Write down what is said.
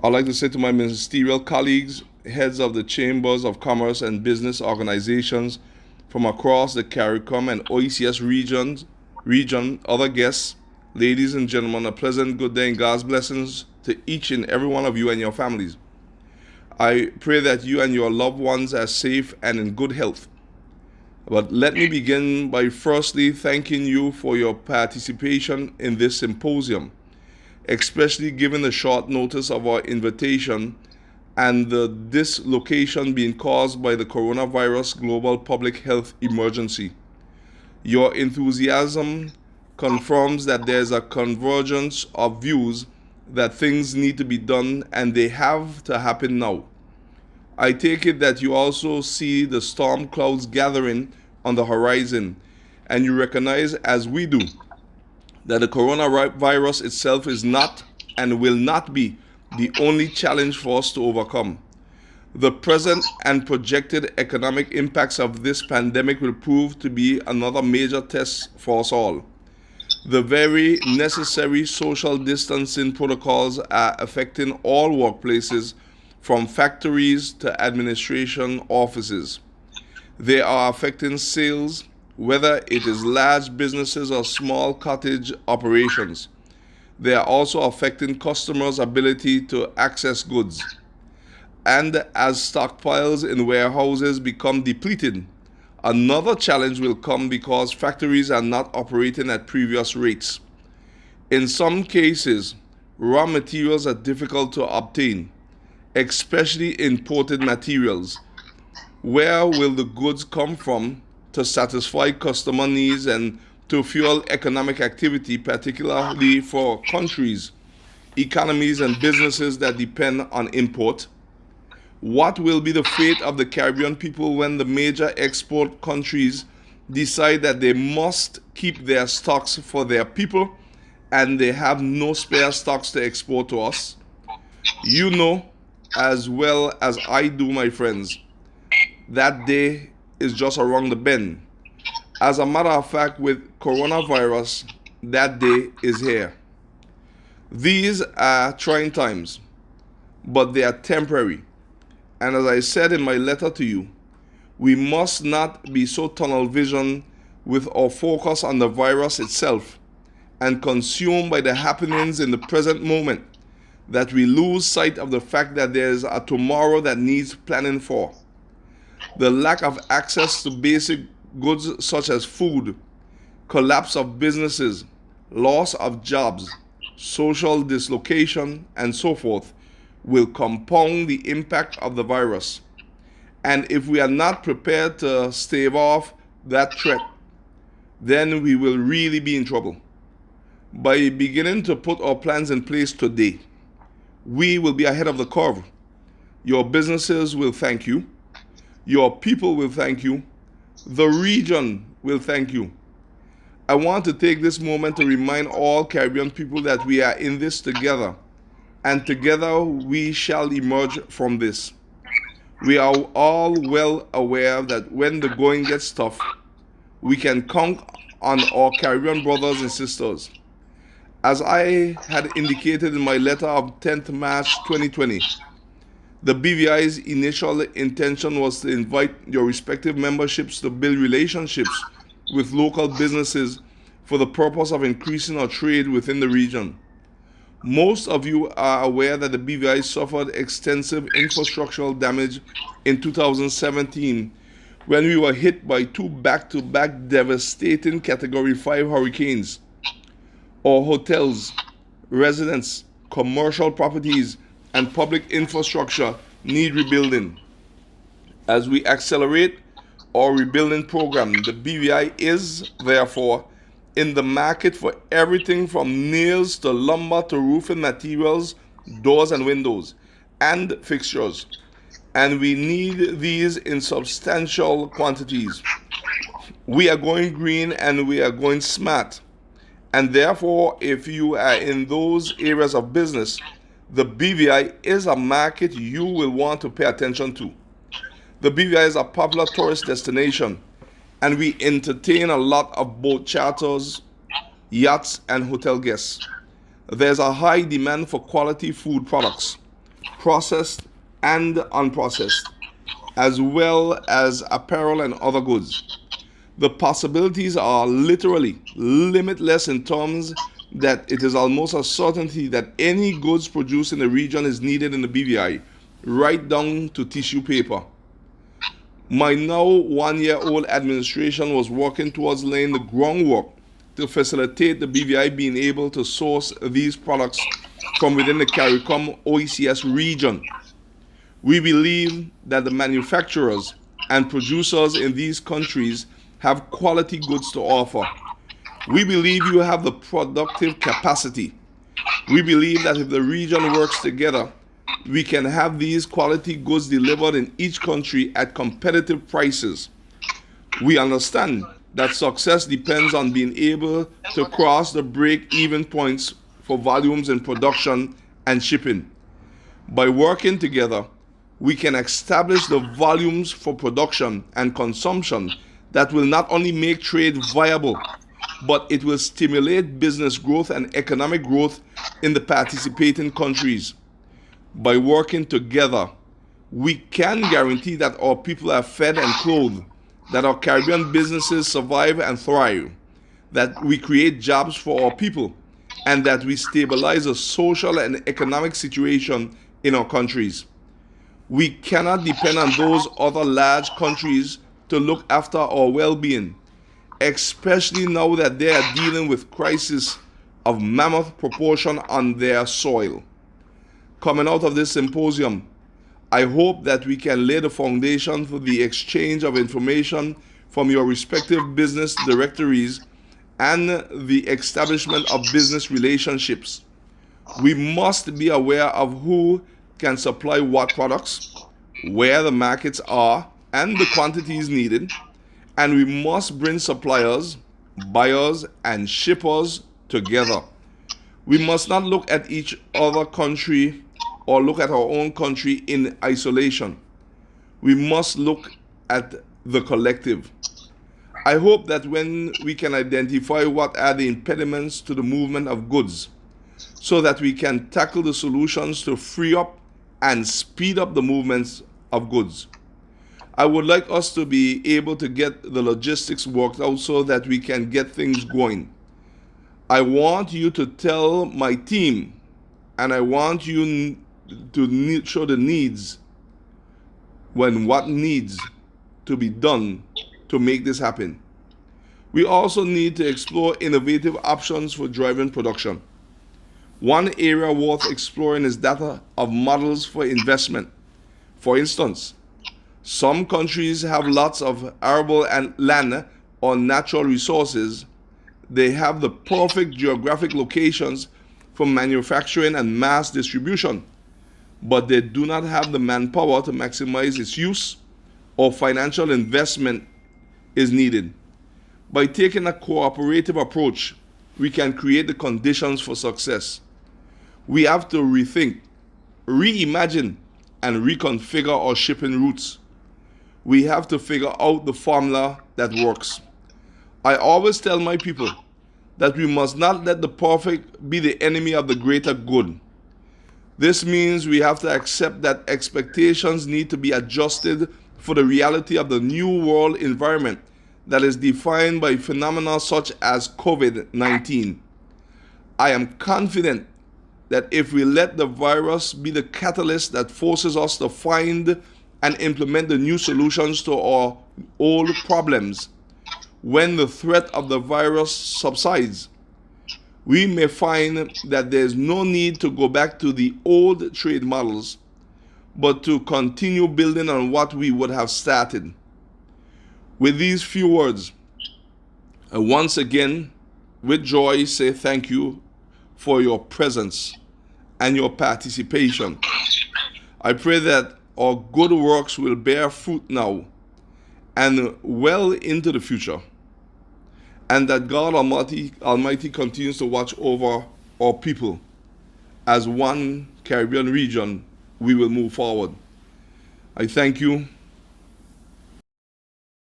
I'd like to say to my ministerial colleagues, heads of the chambers of commerce and business organizations from across the CARICOM and OECS region, other guests, ladies and gentlemen, a pleasant good day and God's blessings to each and every one of you and your families. I pray that you and your loved ones are safe and in good health. But let me begin by firstly thanking you for your participation in this symposium, especially given the short notice of our invitation and the dislocation being caused by the coronavirus global public health emergency. Your enthusiasm confirms that there's a convergence of views that things need to be done and they have to happen now. I take it that you also see the storm clouds gathering on the horizon and you recognize, as we do, that the coronavirus itself is not and will not be the only challenge for us to overcome. The present and projected economic impacts of this pandemic will prove to be another major test for us all. The very necessary social distancing protocols are affecting all workplaces, from factories to administration offices. They are affecting sales, whether it is large businesses or small cottage operations. They are also affecting customers' ability to access goods. And as stockpiles in warehouses become depleted, another challenge will come because factories are not operating at previous rates. In some cases, raw materials are difficult to obtain, especially imported materials. Where will the goods come from to satisfy customer needs and to fuel economic activity, particularly for countries, economies, and businesses that depend on import? What will be the fate of the Caribbean people when the major export countries decide that they must keep their stocks for their people and they have no spare stocks to export to us? You know as well as I do, my friends, that day is just around the bend. As a matter of fact, with coronavirus, that day is here. These are trying times, but they are temporary. And as I said in my letter to you, we must not be so tunnel vision with our focus on the virus itself and consumed by the happenings in the present moment that we lose sight of the fact that there is a tomorrow that needs planning for. The lack of access to basic goods such as food, collapse of businesses, loss of jobs, social dislocation, and so forth will compound the impact of the virus. And if we are not prepared to stave off that threat, then we will really be in trouble. By beginning to put our plans in place today, we will be ahead of the curve. Your businesses will thank you. Your people will thank you. The region will thank you. I want to take this moment to remind all Caribbean people that we are in this together, and together we shall emerge from this. We are all well aware that when the going gets tough, we can count on our Caribbean brothers and sisters. As I had indicated in my letter of 10th March 2020, the BVI's initial intention was to invite your respective memberships to build relationships with local businesses for the purpose of increasing our trade within the region. Most of you are aware that the BVI suffered extensive infrastructural damage in 2017 when we were hit by two back-to-back devastating Category 5 hurricanes. Our hotels, residents, commercial properties, and public infrastructure need rebuilding. As we accelerate our rebuilding program, the BVI is, therefore, in the market for everything from nails to lumber to roofing materials, doors and windows, and fixtures. And we need these in substantial quantities. We are going green and we are going smart. And therefore, if you are in those areas of business, the BVI is a market you will want to pay attention to. The BVI is a popular tourist destination, and we entertain a lot of boat charters, yachts, and hotel guests. There's a high demand for quality food products. processed and unprocessed, as well as apparel and other goods. The possibilities are literally limitless in terms that it is almost a certainty that any goods produced in the region is needed in the BVI, right down to tissue paper. My now 1-year-old administration was working towards laying the groundwork to facilitate the BVI being able to source these products from within the CARICOM OECS region. We believe that the manufacturers and producers in these countries have quality goods to offer. We believe you have the productive capacity. We believe that if the region works together, we can have these quality goods delivered in each country at competitive prices. We understand that success depends on being able to cross the break-even points for volumes in production and shipping. By working together, we can establish the volumes for production and consumption that will not only make trade viable, but it will stimulate business growth and economic growth in the participating countries. By working together, we can guarantee that our people are fed and clothed, that our Caribbean businesses survive and thrive, that we create jobs for our people, and that we stabilize the social and economic situation in our countries. We cannot depend on those other large countries to look after our well-being, especially now that they are dealing with crises of mammoth proportion on their soil. Coming out of this symposium, I hope that we can lay the foundation for the exchange of information from your respective business directories and the establishment of business relationships. We must be aware of who can supply what products, where the markets are, and the quantities needed, and we must bring suppliers, buyers, and shippers together. We must not look at each other country or look at our own country in isolation. We must look at the collective. I hope that when we can identify what are the impediments to the movement of goods, so that we can tackle the solutions to free up and speed up the movements of goods. I would like us to be able to get the logistics worked out so that we can get things going. I want you to tell my team, and I want you to show the needs when what needs to be done to make this happen. We also need to explore innovative options for driving production. One area worth exploring is that of models for investment. For instance, some countries have lots of arable and land or natural resources. They have the perfect geographic locations for manufacturing and mass distribution, but they do not have the manpower to maximize its use, or financial investment is needed. By taking a cooperative approach, we can create the conditions for success. We have to rethink, reimagine, and reconfigure our shipping routes. We have to figure out the formula that works. I always tell my people that we must not let the perfect be the enemy of the greater good. This means we have to accept that expectations need to be adjusted for the reality of the new world environment that is defined by phenomena such as COVID-19. I am confident that if we let the virus be the catalyst that forces us to find and implement the new solutions to our old problems, when the threat of the virus subsides, we may find that there is no need to go back to the old trade models, but to continue building on what we would have started. With these few words, I once again, with joy, say thank you for your presence and your participation. I pray that our good works will bear fruit now and well into the future, and that God Almighty continues to watch over our people. As one Caribbean region, we will move forward. I thank you.